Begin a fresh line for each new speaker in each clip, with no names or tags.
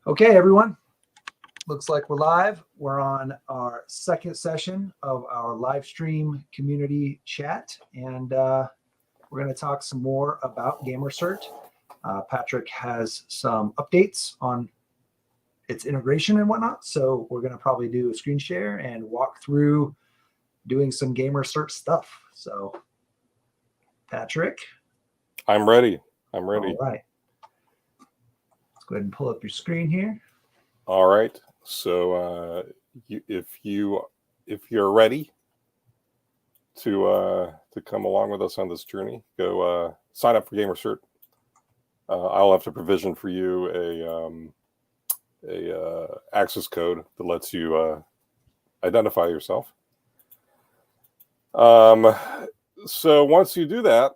Okay, everyone. Looks like we're live. We're on our second session of our live stream community chat, and we're going to talk some more about GamerCert. Patrick has some updates on its integration and whatnot, so we're going to probably do a screen share and walk through doing some GamerCert stuff. So, Patrick?
I'm ready. I'm ready.
All right. Let's go ahead and pull up your screen here.
All right. So if you're ready to come along with us on this journey, go sign up for GamerCert. I'll have to provision for you a access code that lets you identify yourself. So once you do that,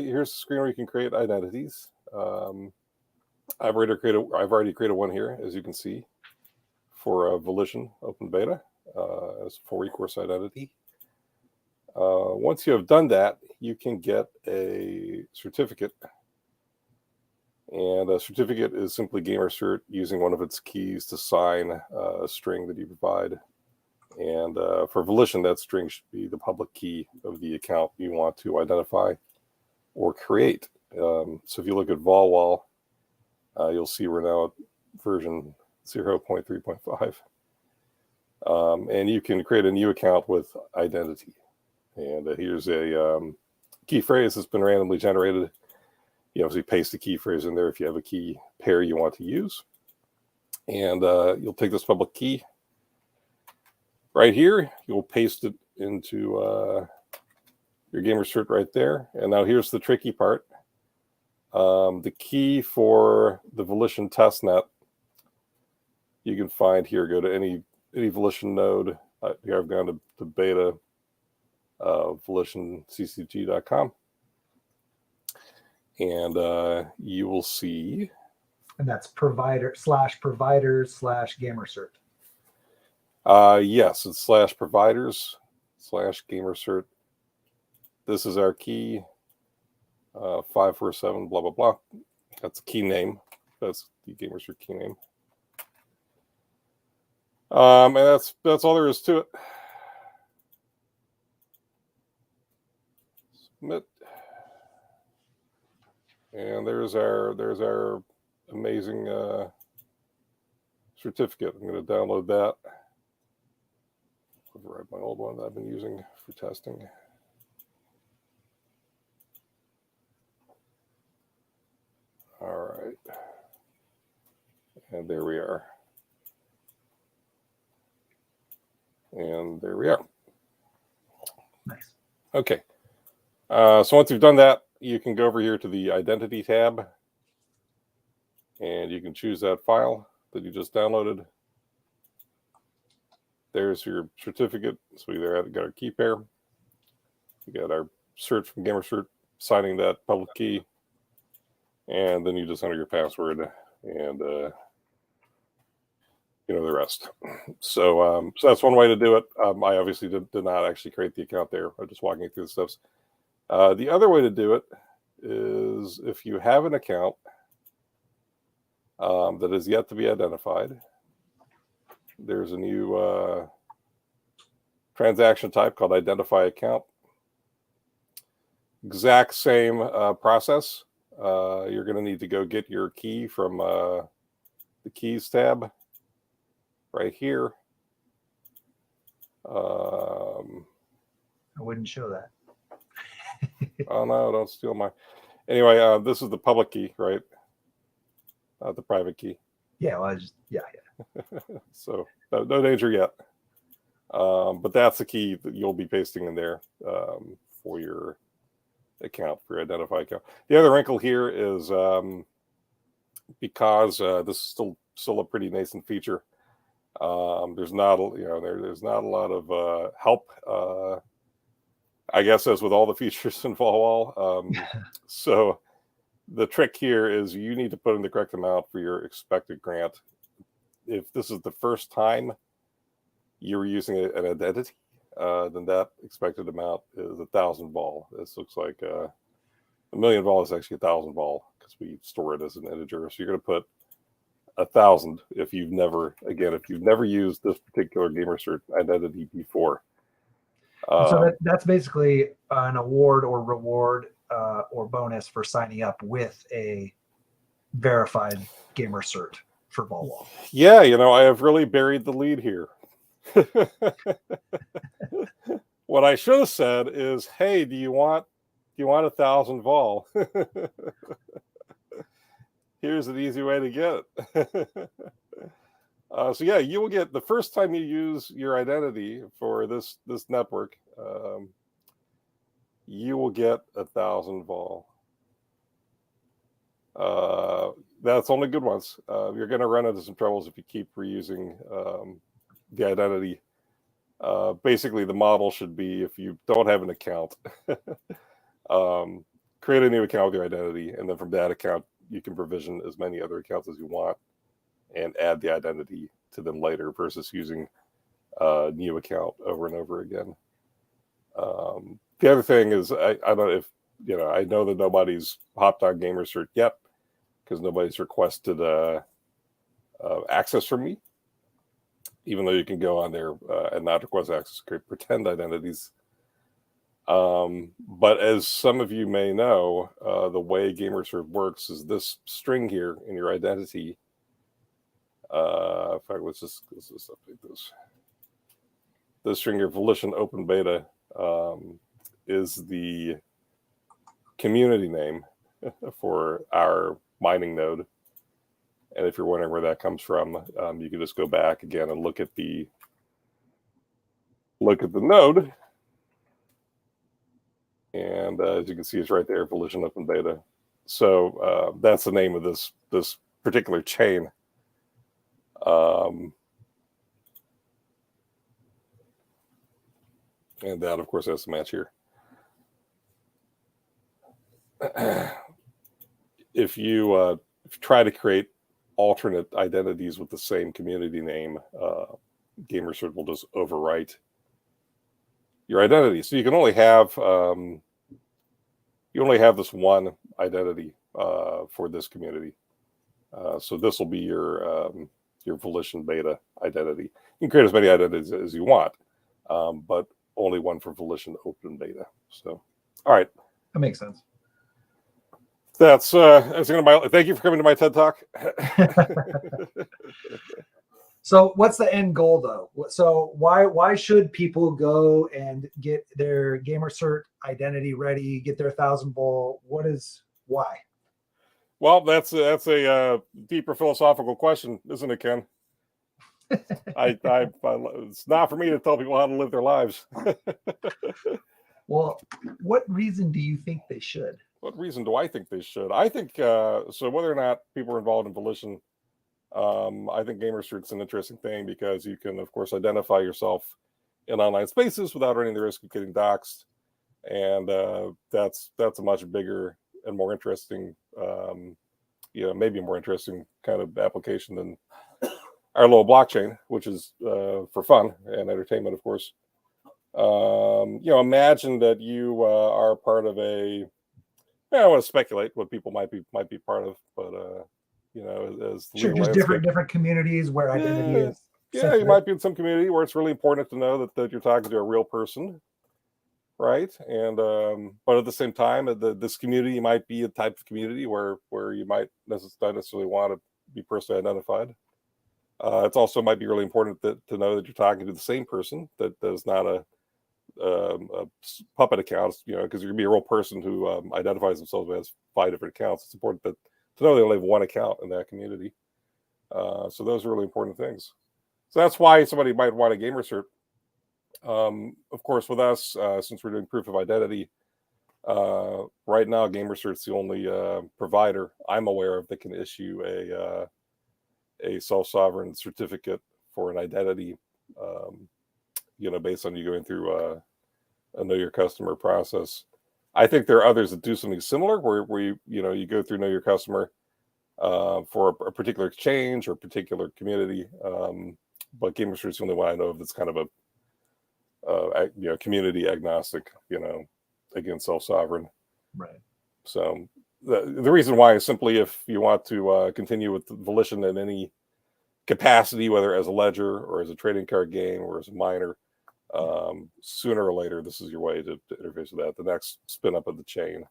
here's the screen where you can create identities. I've already created one here, as you can see, for Volition Open Beta as a full recourse identity. Once you have done that, you can get a certificate. And a certificate is simply GamerCert using one of its keys to sign a string that you provide. And for Volition, that string should be the public key of the account you want to identify or create. So if you look at VolWal, you'll see we're now at version 0.3.5. And you can create a new account with identity. And here's a key phrase that's been randomly generated. You obviously paste the key phrase in there if you have a key pair you want to use. And you'll take this public key right here. You'll paste it into your GamerCert right there. And now here's the tricky part. The key for the Volition testnet you can find here. Go to any Volition node. Here I've gone to beta volitionccg.com, and you will see.
And that's providers/GamerCert.
Yes, it's /providers/GamerCert. This is our key. 547 blah blah blah. That's the key name. That's the GamerCert key name. And that's all there is to it. Submit. And there's our amazing certificate. I'm going to download that. Override my old one that I've been using for testing. All right. And there we are. And there we are.
Nice.
Okay. So once you've done that, you can go over here to the Identity tab. And you can choose that file that you just downloaded. There's your certificate. So we there got our key pair. We got our cert from GamerCert signing that public key. And then you just enter your password and the rest. So that's one way to do it. I obviously did not actually create the account there. I'm just walking you through the steps. The other way to do it is if you have an account that is yet to be identified, there's a new transaction type called Identify Account. Exact same process. You're going to need to go get your key from the Keys tab right here.
I wouldn't show that.
Oh, no, don't steal my... Anyway, this is the public key, right? The private key.
Yeah, well, yeah.
So no danger yet. But that's the key that you'll be pasting in there for your account, for your Identify account. The other wrinkle here is because this is still a pretty nascent feature. There's not there's not a lot of help. I guess as with all the features in VolWal. So the trick here is you need to put in the correct amount for your expected grant. If this is the first time you're using an identity, then that expected amount is 1,000 vol. This looks like 1,000,000 vol is actually 1,000 vol because we store it as an integer. So you're going to put 1,000 if you've never used this particular GamerCert identity before.
So that's basically an award or reward or bonus for signing up with a verified GamerCert for VolWal.
Yeah, I have really buried the lead here. What I should have said is, hey, do you want 1,000 vol? Here's an easy way to get it. So yeah, you will get, the first time you use your identity for this network, you will get 1,000 vol. That's only good ones. You're going to run into some troubles if you keep reusing the identity. Basically, the model should be, if you don't have an account, create a new account with your identity, and then from that account, you can provision as many other accounts as you want and add the identity to them later versus using a new account over and over again. The other thing is, I don't know if, I know that nobody's hopped on GamerCert yet because nobody's requested access from me, even though you can go on there and not request access, create pretend identities. But as some of you may know, the way GamerCert works is this string here in your identity. In fact, let's just update this. This string here, Volition Open Beta, is the community name for our mining node. And if you're wondering where that comes from, you can just go back again and look at the node. And as you can see, it's right there, Volition Open Beta. So that's the name of this particular chain. And that, of course, has to match here. If you try to create alternate identities with the same community name, GamerCert will just overwrite your identity. So you can only have this one identity for this community. So this will be your Volition Beta identity. You can create as many identities as you want, but only one for Volition Open Beta. So, all right.
That makes sense.
That's thank you for coming to my TED Talk.
So what's the end goal though? So why should people go and get their GamerCert identity ready, get their 1,000 vol? Why?
Well, that's a deeper philosophical question, isn't it, Ken? It's not for me to tell people how to live their lives.
Well, what reason do you think they should?
What reason do I think they should? I think so. Whether or not people are involved in Volition, I think GamerCert's an interesting thing because you can, of course, identify yourself in online spaces without running the risk of getting doxxed, and that's a much bigger and more interesting, maybe more interesting kind of application than our little blockchain, which is for fun and entertainment, of course. Imagine that you are part of a. I don't want to speculate what people might be part of, but as
sure, just different communities where identity is.
Yeah, you might be in some community where it's really important to know that you're talking to a real person, right? And but at the same time, this community might be a type of community where you might not necessarily want to be personally identified. It also might be really important to know that you're talking to the same person, that is not a puppet accounts, because you're gonna be a real person who identifies themselves as 5 different accounts. It's important to know they only have one account in that community. So those are really important things. So that's why somebody might want a GamerCert. Of course, with us, since we're doing proof of identity, right now GamerCert's the only provider I'm aware of that can issue a self-sovereign certificate for an identity, based on you going through a know your customer process. I think there are others that do something similar where you go through know your customer for a particular exchange or particular community. But GamerCert's the only one I know of that's kind of a community agnostic, again, self-sovereign.
Right.
So the reason why is simply if you want to continue with Volition in any capacity, whether as a ledger or as a trading card game or as a miner, sooner or later, this is your way to interface with that. The next spin up of the chain,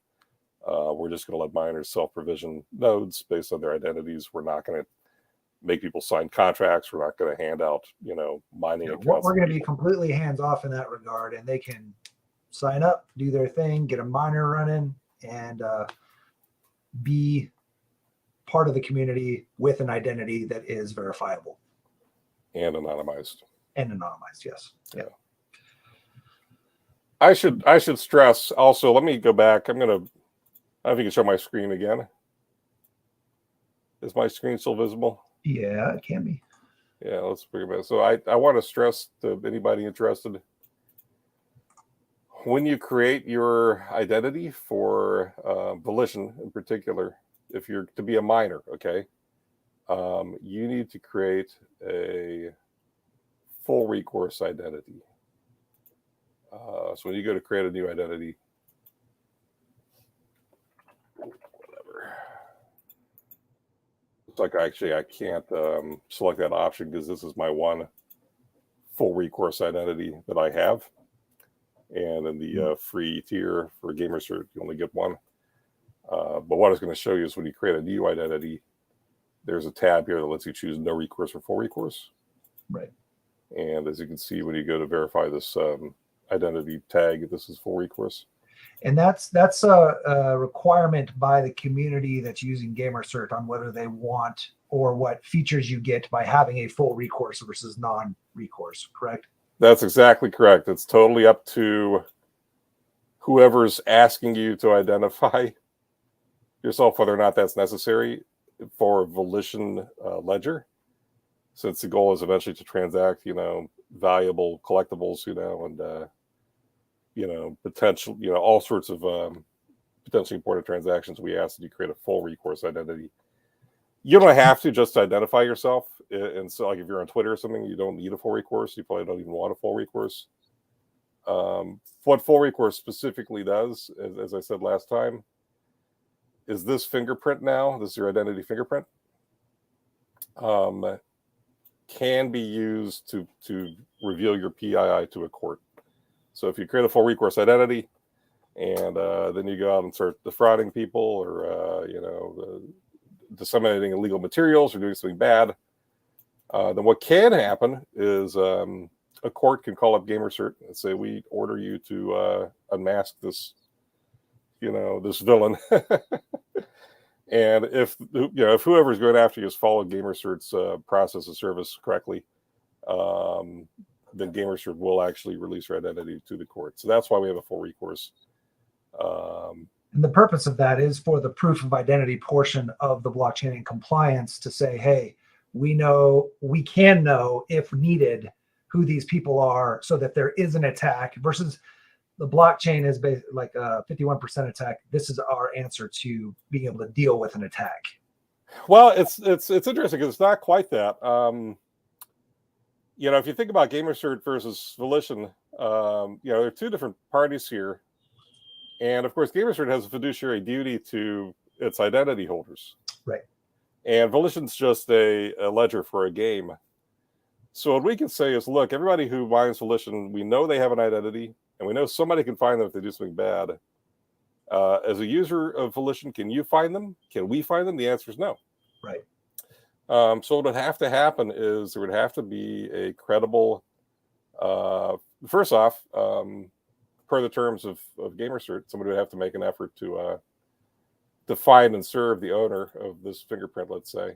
we're just going to let miners self-provision nodes based on their identities. We're not going to make people sign contracts. We're not going to hand out, mining accounts.
We're going to be completely hands off in that regard, and they can sign up, do their thing, get a miner running, and be part of the community with an identity that is verifiable
and anonymized.
Yes.
Yeah. I should stress also. Let me go back. I don't know if you can show my screen again. Is my screen still visible?
Yeah, it can be.
Yeah, let's bring it back. So I want to stress to anybody interested, when you create your identity for Volition in particular, if you're to be a miner, okay, you need to create a full recourse identity. So when you go to create a new identity, whatever. It's like actually I can't select that option because this is my one full recourse identity that I have. And in the free tier for GamerCert, you only get one. But what I was going to show you is when you create a new identity, there's a tab here that lets you choose no recourse or full recourse.
Right.
And as you can see, when you go to verify this identity tag, this is full recourse.
And that's a requirement by the community that's using GamerCert on whether they want or what features you get by having a full recourse versus non-recourse, correct?
That's exactly correct. It's totally up to whoever's asking you to identify yourself, whether or not that's necessary for Volition ledger, since the goal is eventually to transact, valuable collectibles, and, potential, all sorts of potentially important transactions. We ask that you create a full recourse identity. You don't have to just identify yourself. And so, like, if you're on Twitter or something, you don't need a full recourse. You probably don't even want a full recourse. What full recourse specifically does, as I said last time, is this fingerprint now, this is your identity fingerprint, can be used to reveal your PII to a court. So if you create a full recourse identity and then you go out and start defrauding people or, disseminating illegal materials or doing something bad, then what can happen is a court can call up GamerCert and say, we order you to unmask this, this villain. And if whoever's going after you has followed GamerCert's process of service correctly, then GamerCert will actually release your identity to the court. So that's why we have a full recourse.
And the purpose of that is for the proof of identity portion of the blockchain and compliance to say, hey, we can know if needed who these people are so that there is an attack versus the blockchain is like a 51% attack. This is our answer to being able to deal with an attack.
Well, it's interesting because it's not quite that. If you think about GamerCert versus Volition, there are two different parties here. And of course, GamerCert has a fiduciary duty to its identity holders.
Right.
And Volition's just a ledger for a game. So what we can say is, look, everybody who mines Volition, we know they have an identity, and we know somebody can find them if they do something bad. As a user of Volition, can you find them? Can we find them? The answer is no.
Right.
So what would have to happen is there would have to be a credible, first off, per the terms of GamerCert, somebody would have to make an effort to find and serve the owner of this fingerprint, let's say.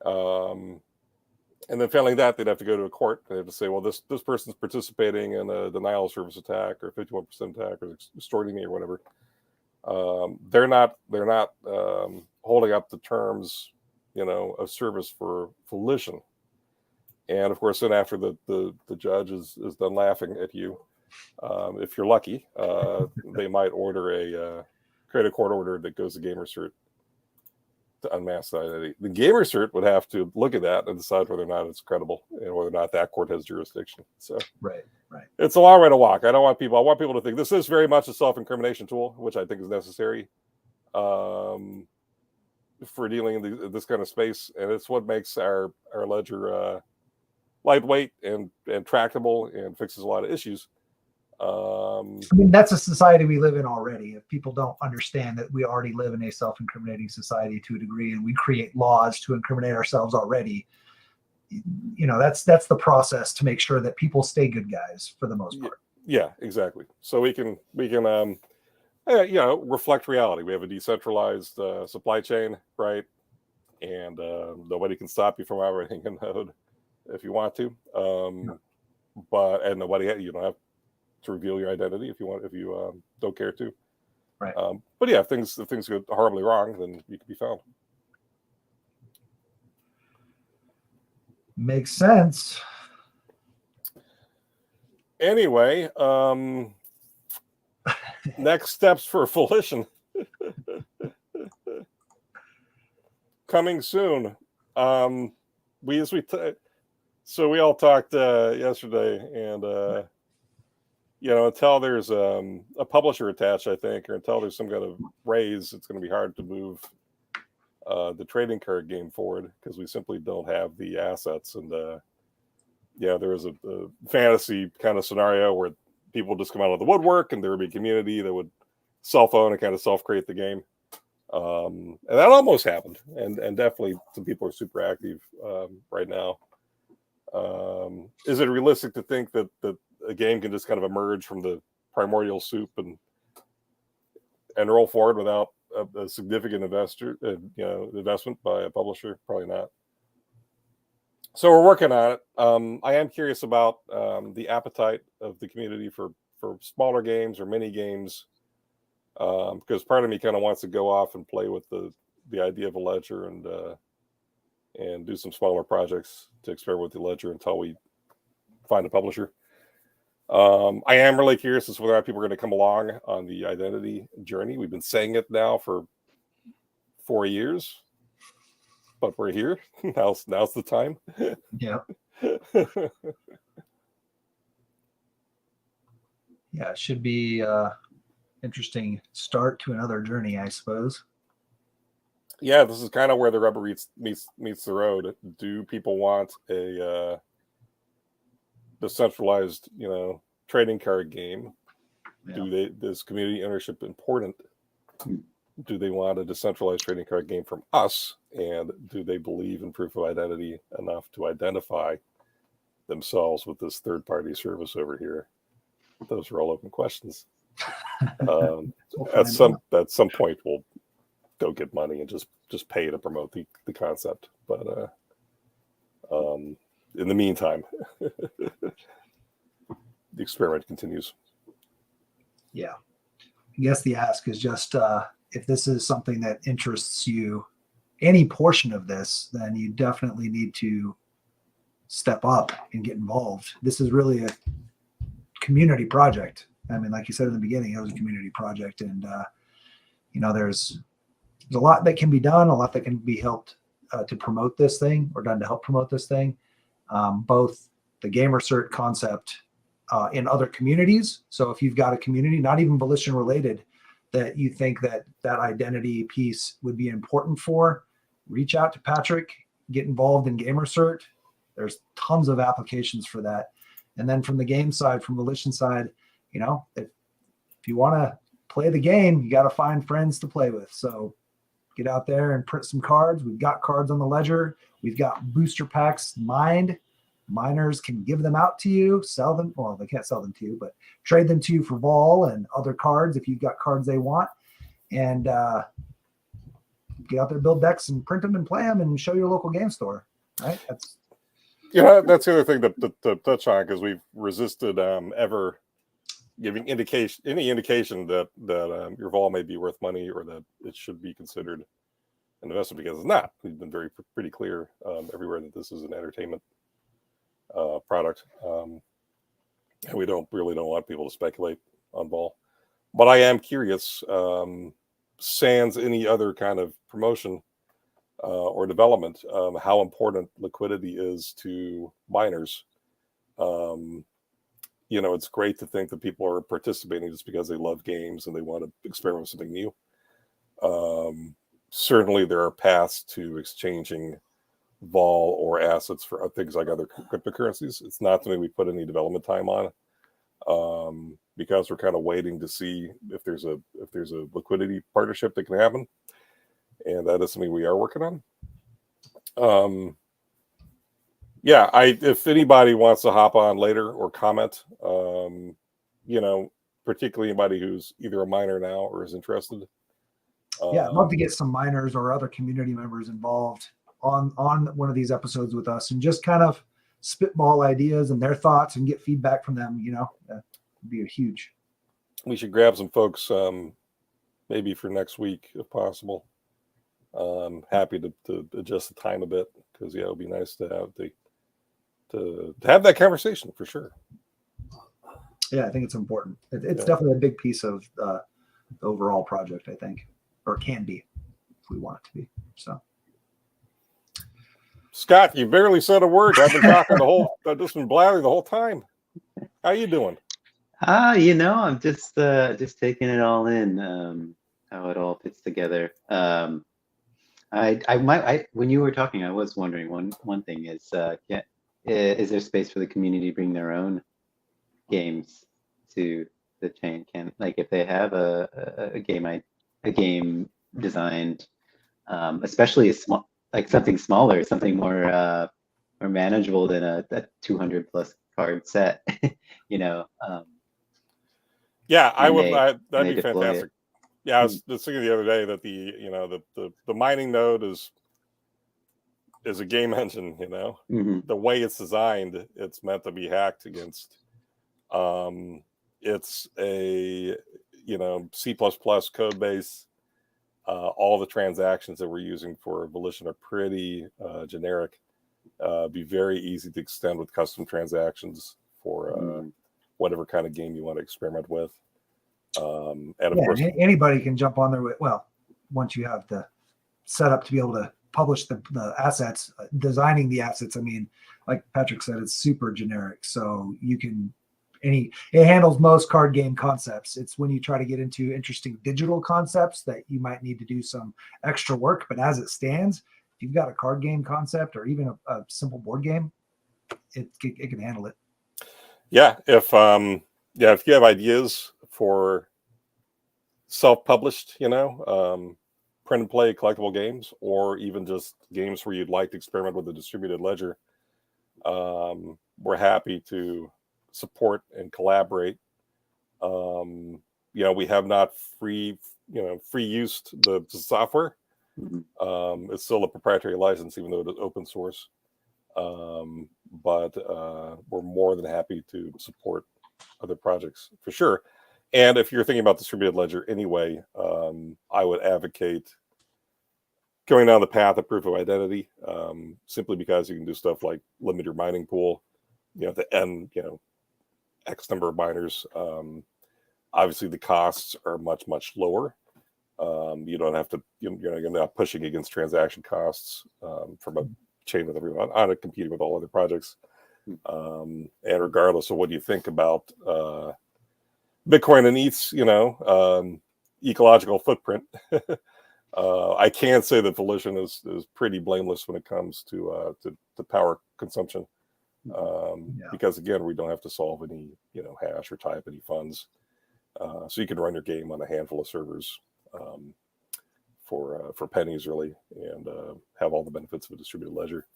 And then failing that, they'd have to go to a court. They have to say, well, this person's participating in a denial of service attack or 51% attack or extorting me or whatever. They're not holding up the terms, of service for Volition. And of course, then after the judge is done laughing at you, if you're lucky, they might order create a court order that goes to GamerCert to unmask the identity. The GamerCert would have to look at that and decide whether or not it's credible and whether or not that court has jurisdiction. So
right.
It's a long way to walk. I want people to think this is very much a self-incrimination tool, which I think is necessary. for dealing in this kind of space, and it's what makes our ledger lightweight and tractable and fixes a lot of issues.
I mean, that's a society we live in already. If people don't understand that we already live in a self-incriminating society to a degree, and we create laws to incriminate ourselves already, that's the process to make sure that people stay good guys for the most part.
Yeah, exactly. So we can reflect reality. We have a decentralized supply chain, right? And nobody can stop you from operating a node if you want to. And nobody, you don't have to reveal your identity if you don't care to.
Right.
But yeah, if things go horribly wrong, then you can be found.
Makes sense.
Anyway, next steps for Volition. Coming soon. So we all talked yesterday, and until there's a publisher attached, I think, or until there's some kind of raise, it's going to be hard to move the trading card game forward because we simply don't have the assets. And there is a fantasy kind of scenario where people just come out of the woodwork, and there would be a community that would self-own and kind of self-create the game. And that almost happened, and definitely some people are super active right now. Is it realistic to think that a game can just kind of emerge from the primordial soup and roll forward without a significant investment by a publisher? Probably not. So we're working on it. I am curious about the appetite of the community for smaller games or mini games, because part of me kind of wants to go off and play with the idea of a ledger and do some smaller projects to experiment with the ledger until we find a publisher. I am really curious as to whether or not people are going to come along on the identity journey. We've been saying it now for 4 years, but we're here. Now's the time.
Yeah. Yeah, it should be interesting start to another journey, I suppose.
Yeah, this is kind of where the rubber meets the road. Do people want a decentralized, trading card game? Yeah. Is community ownership important? Do they want a decentralized trading card game from us? And do they believe in proof of identity enough to identify themselves with this third-party service over here? Those are all open questions. At some point, we'll go get money and just pay to promote the concept. But in the meantime, the experiment continues.
Yeah. I guess the ask is just if this is something that interests you, any portion of this, then you definitely need to step up and get involved. This is really a community project. I mean, like you said in the beginning, it was a community project, and there's a lot that can be done, a lot that can be helped to promote this thing, or done to help promote this thing. Both the GamerCert concept in other communities. So if you've got a community, not even Volition related, that you think that identity piece would be important for, reach out to Patrick, get involved in GamerCert. There's tons of applications for that. And then from the game side, from Volition side, if you want to play the game, you got to find friends to play with. So get out there and print some cards. We've got cards on the ledger. We've got booster packs mined. Miners can give them out to you, sell them. Well, they can't sell them to you, but trade them to you for vol and other cards if you've got cards they want. And get out there, build decks and print them and play them and show your local game store. Right? That's
the other thing to touch on, because we've resisted ever giving any indication that your vol may be worth money or that it should be considered an investment, because it's not. We've been pretty clear everywhere that this is an entertainment product, and we don't want people to speculate on vol. But I am curious, sans any other kind of promotion or development, how important liquidity is to miners. It's great to think that people are participating just because they love games and they want to experiment with something new. Certainly, there are paths to exchanging vol or assets for things like other cryptocurrencies. It's not something we put any development time on, because we're kind of waiting to see if there's a liquidity partnership that can happen, and that is something we are working on. Yeah, if anybody wants to hop on later or comment, particularly anybody who's either a miner now or is interested.
Yeah, I'd love to get some miners or other community members involved on one of these episodes with us and just kind of spitball ideas and their thoughts and get feedback from them. That would be a huge.
We should grab some folks, maybe for next week if possible. Happy to adjust the time a bit because it would be nice to have that conversation for sure.
Yeah, I think it's important. It's definitely a big piece of the overall project, I think, or can be if we want it to be. So,
Scott, you barely said a word. I've been talking I've just been blathering the whole time. How you doing?
I'm just taking it all in, how it all fits together. When you were talking, I was wondering one thing is is there space for the community to bring their own games to the chain? If they have a game designed, especially something smaller, something more manageable than a 200 plus card set,
Yeah, I would. That'd be fantastic.
It.
Yeah, I was just thinking the other day that the mining node is a game engine. The way it's designed, it's meant to be hacked against. It's a C++ code base. All the transactions that we're using for Volition are pretty generic. Be very easy to extend with custom transactions for whatever kind of game you want to experiment with. And of course,
anybody can jump on there once you have the setup to be able to publish the assets, designing the assets. I mean, like Patrick said, it's super generic. So you can it handles most card game concepts. It's when you try to get into interesting digital concepts that you might need to do some extra work. But as it stands, if you've got a card game concept or even a simple board game, it can handle it.
Yeah. If you have ideas for self-published, print and play collectible games, or even just games where you'd like to experiment with a distributed ledger, we're happy to support and collaborate. We have not free used the software. It's still a proprietary license, even though it is open source. But we're more than happy to support other projects for sure. And if you're thinking about distributed ledger anyway, I would advocate going down the path of proof of identity, simply because you can do stuff like limit your mining pool, to end, X number of miners. Obviously, the costs are much, much lower. You don't have to, you're not pushing against transaction costs from a chain with everyone on it, competing with all other projects. And regardless of what you think about Bitcoin and ETH's, ecological footprint, I can say that Volition is pretty blameless when it comes to power consumption. Because again, we don't have to solve any hash or tie up any funds, so you can run your game on a handful of servers for pennies really, and have all the benefits of a distributed ledger.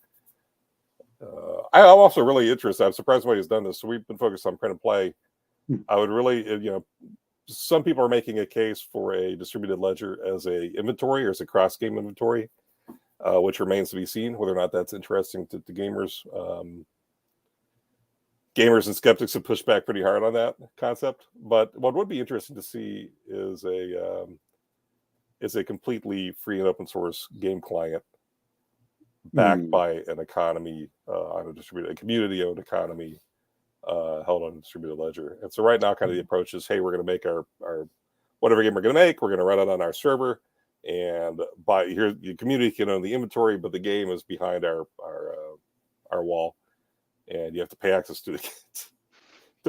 I'm also really interested. I'm surprised nobody's done this. So we've been focused on print and play. I would really, some people are making a case for a distributed ledger as a inventory or as a cross game inventory, which remains to be seen whether or not that's interesting to gamers. Gamers and skeptics have pushed back pretty hard on that concept. But what would be interesting to see is a completely free and open source game client backed by an economy on a community-owned economy held on a distributed ledger. And so right now, kind of the approach is, hey, we're going to make our whatever game we're going to make, we're going to run it on our server, and here the community can own the inventory, but the game is behind our wall, and you have to pay access to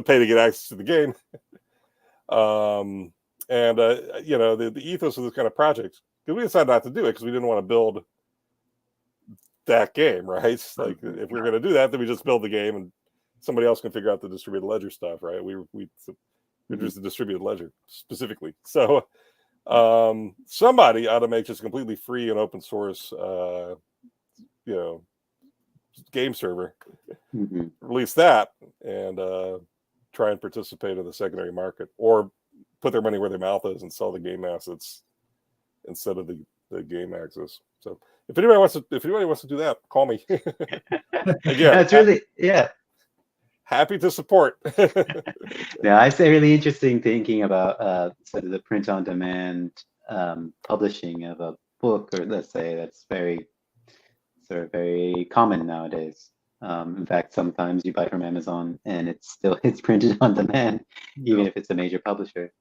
pay to get access to the game. And you know, the ethos of this kind of project, because we decided not to do it because we didn't want to build that game, right? Like if we're going to do that, then we just build the game and somebody else can figure out the distributed ledger stuff, right? We introduced the distributed ledger specifically. So somebody ought to make just completely free and open source, you know, game server, release that, and try and participate in the secondary market, or put their money where their mouth is and sell the game assets instead of the game access. So if anybody wants to do that, call me. Again,
that's really, yeah.
Happy to support.
Yeah, I say really interesting thinking about sort of the print on demand publishing of a book, or let's say that's very common nowadays. In fact, sometimes you buy from Amazon and it's printed on demand, even if it's a major publisher.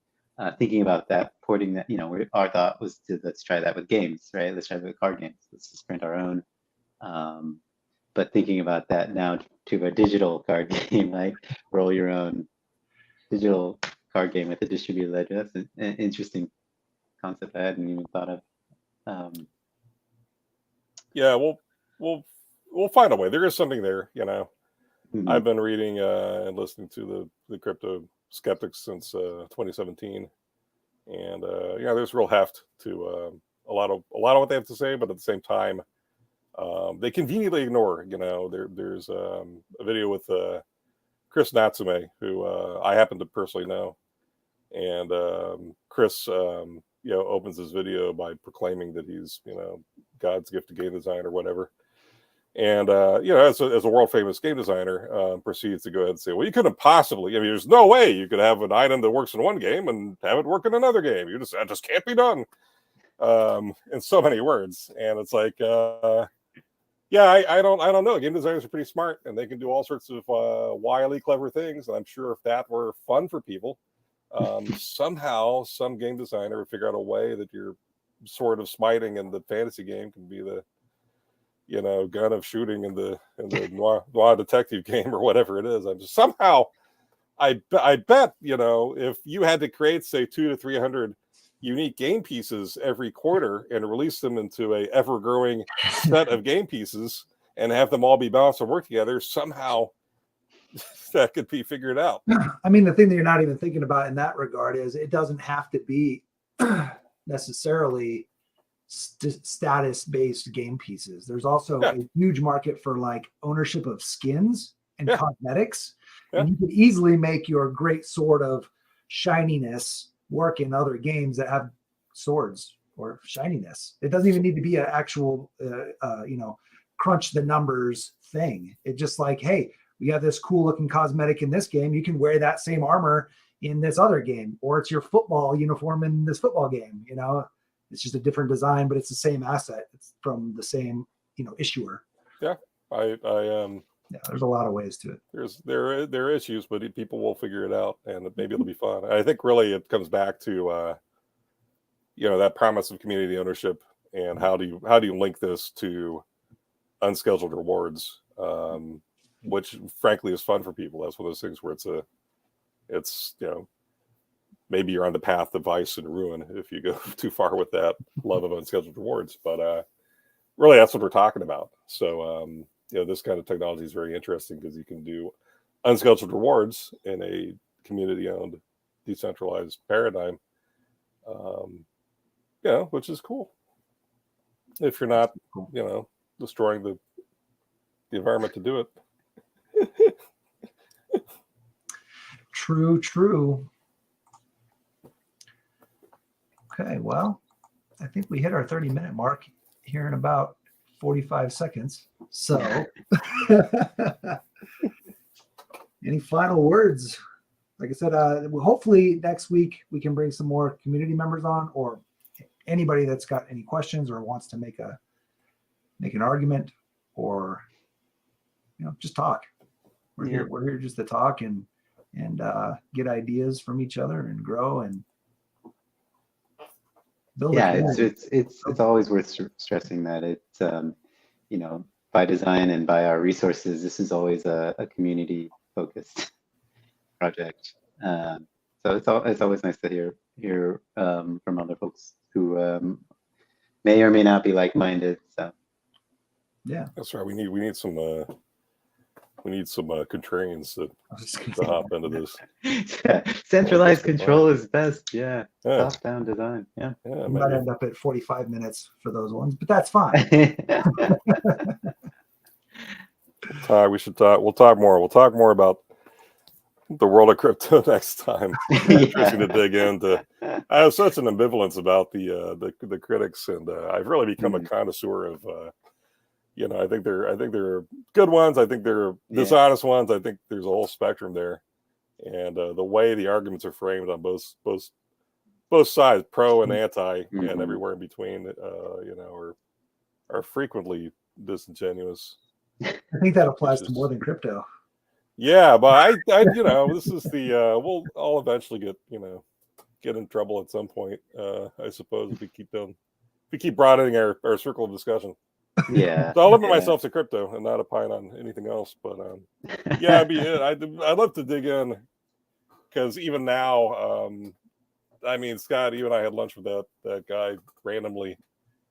Thinking about that, porting that, you know, our thought was let's try that with games, right? Let's try that with card games. Let's just print our own. But thinking about that now to a digital card game, like roll your own digital card game with a distributed ledger. That's an interesting concept I hadn't even thought of.
Yeah, we'll find a way. There is something there, you know. I've been reading and listening to the crypto skeptics since 2017, and yeah, there's real heft to a lot of what they have to say, but at the same time, they conveniently ignore. You know, there's a video with Chris Natsume, who I happen to personally know, and Chris, you know, opens his video by proclaiming that he's, you know, God's gift to game design or whatever. And you know, as a world famous game designer, proceeds to go ahead and say, "Well, you couldn't possibly. I mean, there's no way you could have an item that works in one game and have it work in another game. That just can't be done." In so many words, and it's like, yeah, I don't know. Game designers are pretty smart, and they can do all sorts of wily, clever things. And I'm sure if that were fun for people, somehow some game designer would figure out a way that your sword of smiting in the fantasy game can be the, you know, gun of shooting in the noir detective game or whatever it is. I'm just somehow, I bet, you know, if you had to create, say, 200 to 300 unique game pieces every quarter and release them into a ever-growing set of game pieces and have them all be balanced and work together, somehow that could be figured out.
I mean, the thing that you're not even thinking about in that regard is it doesn't have to be necessarily status-based game pieces. There's also a huge market for like ownership of skins and cosmetics. And you could easily make your great sword of shininess work in other games that have swords or shininess. It doesn't even need to be an actual, you know, crunch the numbers thing. It's just like, hey, we have this cool looking cosmetic in this game. You can wear that same armor in this other game, or it's your football uniform in this football game. You know, it's just a different design, but it's the same asset. It's from the same, you know, issuer.
Yeah,
yeah, there's a lot of ways to it.
There are issues, but people will figure it out, and maybe it'll be fun. I think really it comes back to you know, that promise of community ownership, and how do you link this to unscheduled rewards, which frankly is fun for people. That's one of those things where it's you know, maybe you're on the path to vice and ruin if you go too far with that love of unscheduled rewards. But really, that's what we're talking about. So you know, this kind of technology is very interesting because you can do unscheduled rewards in a community-owned, decentralized paradigm. You know, which is cool. If you're not, you know, destroying the environment to do it.
True. Okay, well, I think we hit our 30-minute mark here in about 45 seconds. So any final words? Like I said, hopefully next week we can bring some more community members on, or anybody that's got any questions or wants to make an argument, or, you know, just talk. We're here just to talk and get ideas from each other and grow and build.
Yeah, it's always worth stressing that it's you know, by design and by our resources, this is always a community focused project. So it's always nice to hear hear from other folks who may or may not be like-minded. So
Yeah.
That's right. We need some contrarians
I was just gonna
to
say
hop
that.
into this.
centralized
Well,
control is best. Yeah,
Yeah,
top-down design. Yeah.
yeah,
We might
maybe.
end up at 45 minutes for those ones, but that's fine.
We should talk. We'll talk more. We'll talk more about the world of crypto next time. Interesting to dig into. I have such an ambivalence about the critics, and I've really become a connoisseur of. I think there are good ones. I think there are dishonest ones. I think there's a whole spectrum there, and the way the arguments are framed on both sides, pro and anti, and everywhere in between, are frequently disingenuous.
I think that applies to more than crypto.
Yeah, but I this is the we'll all eventually get in trouble at some point. I suppose if we keep broadening our circle of discussion.
Yeah.
So I'll limit myself to crypto and not opine on anything else. But yeah, I'd love to dig in, because even now, I mean, Scott, you and I had lunch with that guy randomly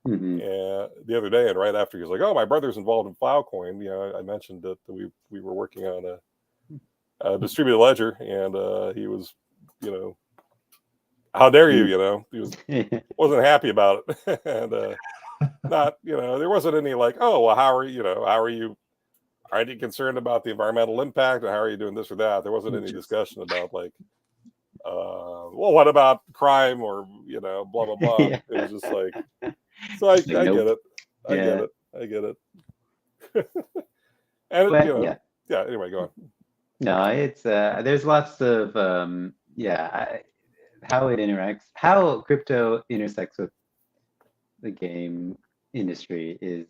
the other day, and right after he was like, "Oh, my brother's involved in Filecoin." I mentioned that we were working on a distributed ledger, and he was, how dare you? He wasn't happy about it, and not, there wasn't any like, "Oh, well, aren't you concerned about the environmental impact, and how are you doing this or that?" There wasn't any discussion about like, well, what about crime, or blah blah blah.
Yeah.
It was just like, so I get it. I get it. And
Well,
yeah. Anyway, go on.
No, it's there's lots of how it interacts, how crypto intersects with the game industry is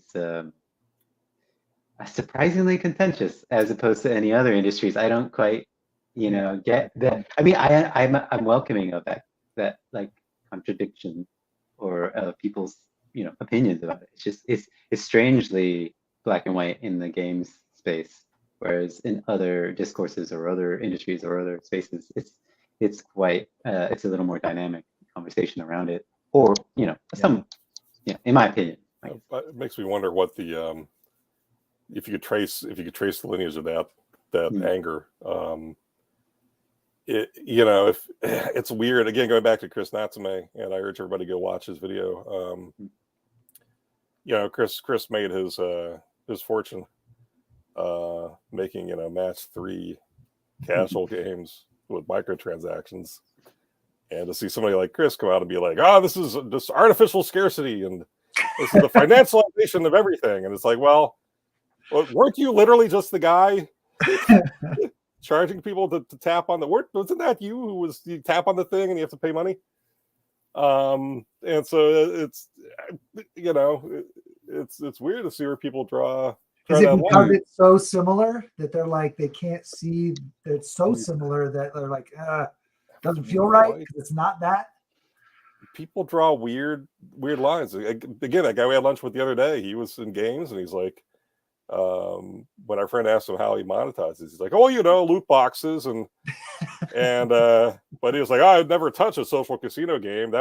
surprisingly contentious as opposed to any other industries. I don't quite, get that. I mean, I'm welcoming of that like contradiction or people's opinions about it. It's just it's strangely black and white in the games space, whereas in other discourses or other industries or other spaces, it's quite it's a little more dynamic conversation around it, or in my opinion.
It makes me wonder what the if you could trace the lineage of that anger. If it's weird, again, going back to Chris Natsume, and I urge everybody to go watch his video. Chris made his fortune making match 3 casual games with microtransactions, and to see somebody like Chris come out and be like, "Oh, this is just artificial scarcity, and this is the financialization of everything," and it's like, well, weren't you literally just the guy charging people to tap on the word? Wasn't that you tap on the thing and you have to pay money? And so it's it's weird to see where people draw
Is it
that
because
line.
it's so similar that they're like, they can't see that it's so similar that they're like, doesn't feel right because it's not that?
People draw weird lines. Again, that guy we had lunch with the other day, he was in games, and he's like, when our friend asked him how he monetizes, he's like, "Oh, loot boxes and but he was like, "Oh, I'd never touch a social casino game.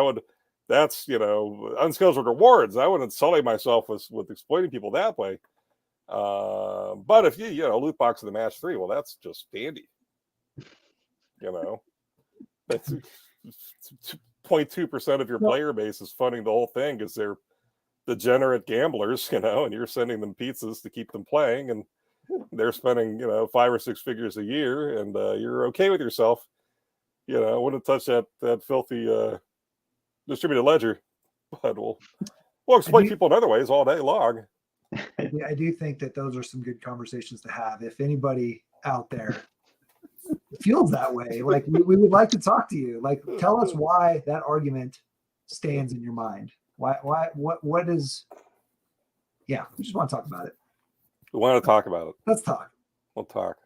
That's unscheduled rewards. I wouldn't sully myself with exploiting people that way. But if you loot box in the match 3, well, that's just dandy. That's 0.2% of your player base is funding the whole thing because they're degenerate gamblers, and you're sending them pizzas to keep them playing, and they're spending 5 or 6 figures a year, and you're okay with yourself. Wouldn't touch that filthy distributed ledger, but we'll exploit people in other ways all day long.
I do think that those are some good conversations to have. If anybody out there feels that way, like we would like to talk to you. Like, tell us why that argument stands in your mind. Why what is? Yeah, we just want to talk about it.
We want to talk about it.
Let's talk.
We'll talk.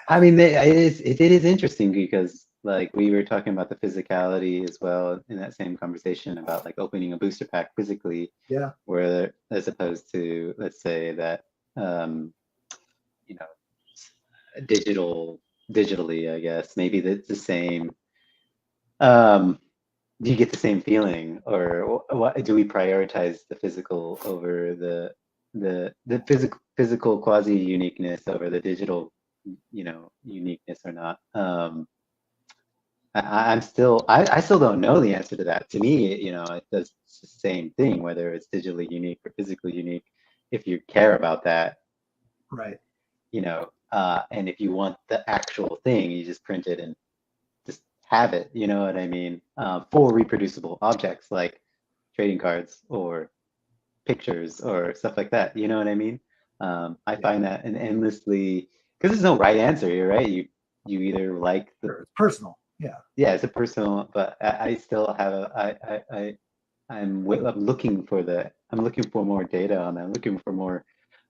I mean, it is interesting because like we were talking about the physicality as well in that same conversation about like opening a booster pack physically.
Yeah.
Where as opposed to, let's say that digitally, I guess maybe that's the same. do you get the same feeling, or what, do we prioritize the physical over the physical quasi uniqueness over the digital, uniqueness or not? I still don't know the answer to that. To me, it does the same thing, whether it's digitally unique or physically unique. If you care about that,
Right.
And if you want the actual thing, you just print it and just have it. You know what I mean? For reproducible objects like trading cards or pictures or stuff like that. You know what I mean? I find that an endlessly, because there's no right answer here, right? You either like the,
Sure. It's personal. Yeah.
it's a personal, but I still have I'm looking for more data on that. I'm looking for more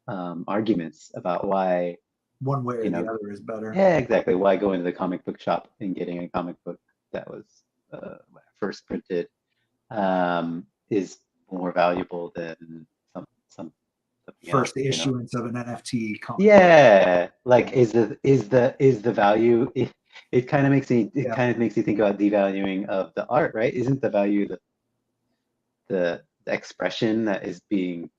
arguments about why,
One way or the other is better.
yeah, exactly, why go into the comic book shop and getting a comic book that was first printed is more valuable than something
First
else,
issuance of an NFT comic.
Yeah, like is the value? It kind of makes me
Yeah.
think about devaluing of the art, right? Isn't the value the expression that is being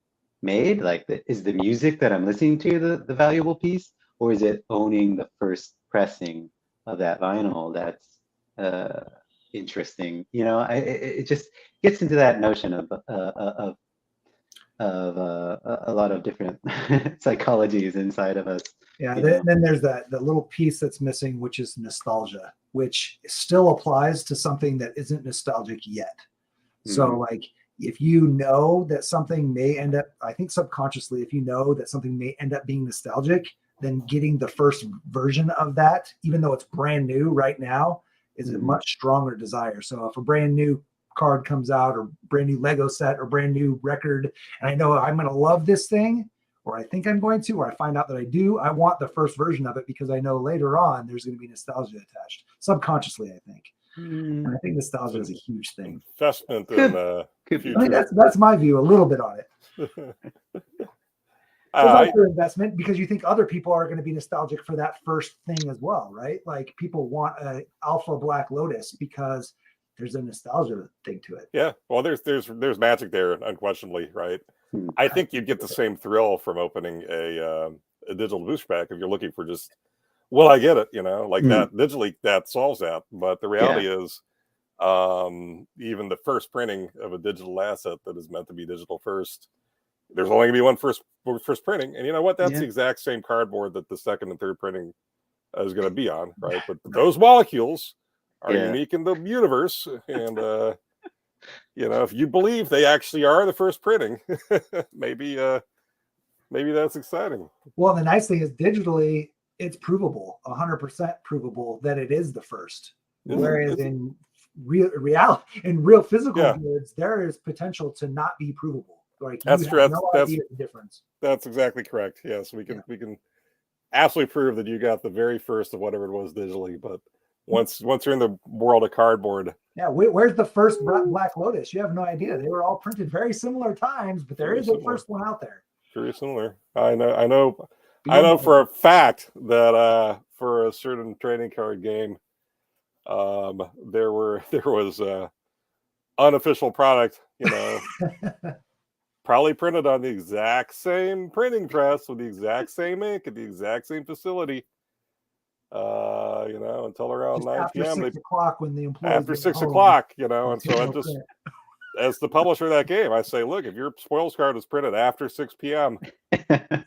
made? Like, is the music that I'm listening to the valuable piece, or is it owning the first pressing of that vinyl that's interesting? It just gets into that notion of a lot of different psychologies inside of us.
Yeah, then there's the little piece that's missing, which is nostalgia, which still applies to something that isn't nostalgic yet. So like, if you know that something may end up, I think subconsciously, if you know that something may end up being nostalgic, then getting the first version of that, even though it's brand new right now, is a much stronger desire. So if a brand new card comes out, or brand new Lego set, or brand new record, and I know I'm going to love this thing, or I think I'm going to, or I find out that I do, I want the first version of it because I know later on there's going to be nostalgia attached subconsciously, I think. And I think nostalgia is a huge thing.
Investment in
Could
I mean, that's my view, a little bit on it. It's also investment because you think other people are going to be nostalgic for that first thing as well, right? Like, people want a Alpha Black Lotus because there's a nostalgia thing to it.
Yeah, well, there's magic there, unquestionably, right? I think you'd get the same thrill from opening a digital booster pack if you're looking for just, will I get it? Like that digitally, that solves that. But the reality is, even the first printing of a digital asset that is meant to be digital first, there's only going to be one first printing, and you know what? That's the exact same cardboard that the second and third printing is going to be on, right? But those molecules are unique in the universe, and if you believe they actually are the first printing, maybe that's exciting.
Well, the nice thing is digitally, it's provable, 100% provable that it is the first. Whereas in real physical goods, there is potential to not be provable. Like,
that's true.
No idea the difference.
That's exactly correct. Yes, we can absolutely prove that you got the very first of whatever it was digitally, but once you're in the world of cardboard.
Yeah, where's the first Black Lotus? You have no idea. They were all printed very similar times, but there is a first one out there.
Very similar. I know for a fact that for a certain trading card game, there was unofficial product, probably printed on the exact same printing press with the exact same ink at the exact same facility. Until around 9
after
p.m.
6 o'clock when the employees
after 6 o'clock, and so I just, as the publisher of that game, I say, look, if your spoils card is printed after 6 p.m.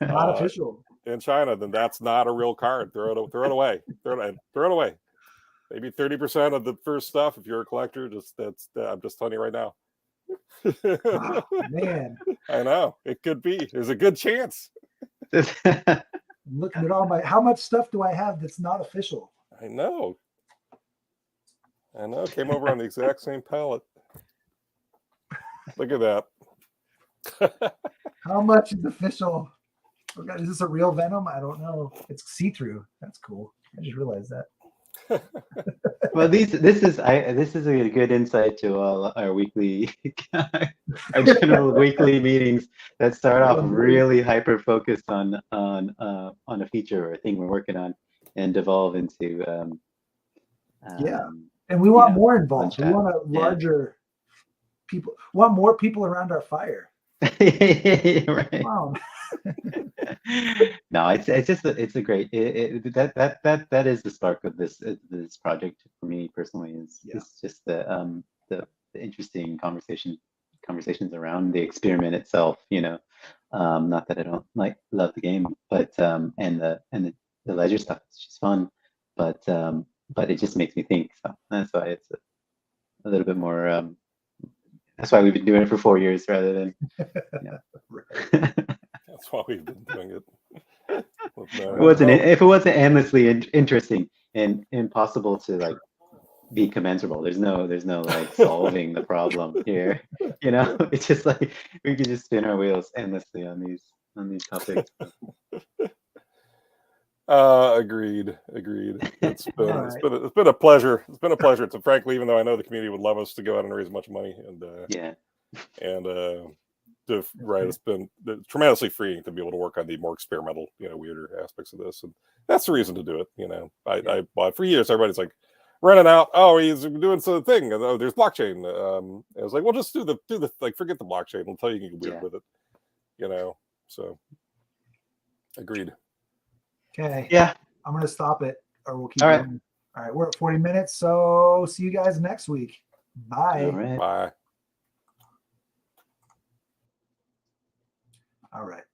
not official
in China, then that's not a real card. Throw it away. Throw it away. Maybe 30% of the first stuff, if you're a collector, I'm just telling you right now.
Oh, man,
I know it could be. There's a good chance.
I'm looking at how much stuff do I have that's not official?
I know. Came over on the exact same pallet. Look at that.
How much is official? Oh God, is this a real Venom? I don't know. It's see-through. That's cool. I just realized that.
Well, this is a good insight to all our weekly, our general weekly meetings that start off really hyper focused on a feature or a thing we're working on, and devolve into
And we want
know,
more involved. We
chat.
want a larger people. We want more people around our fire.
Right.
Wow.
No, it's a great that is the spark of this project for me personally is it's just the interesting conversations around the experiment itself, you know. Not that I don't love the game, but and the ledger stuff is just fun, but it just makes me think. So that's why it's a little bit more. That's why we've been doing it for 4 years rather than.
That's why we've been doing it.
If it wasn't endlessly interesting and impossible to be commensurable, there's no solving the problem here. You know, it's just we could just spin our wheels endlessly on these topics.
Agreed. It's been a pleasure. It's been a pleasure. To frankly, even though I know the community would love us to go out and raise as much money, it's been tremendously freeing to be able to work on the more experimental, weirder aspects of this, and that's the reason to do it. I for years everybody's like running out. Oh, he's doing some thing. Oh, there's blockchain. I was like, well, just do the forget the blockchain until you can get weird with it. So agreed.
Okay.
Yeah.
I'm going to stop it or we'll keep
All right.
going. All right. We're at 40 minutes. So see you guys next week. Bye.
All right.
Bye.
All right.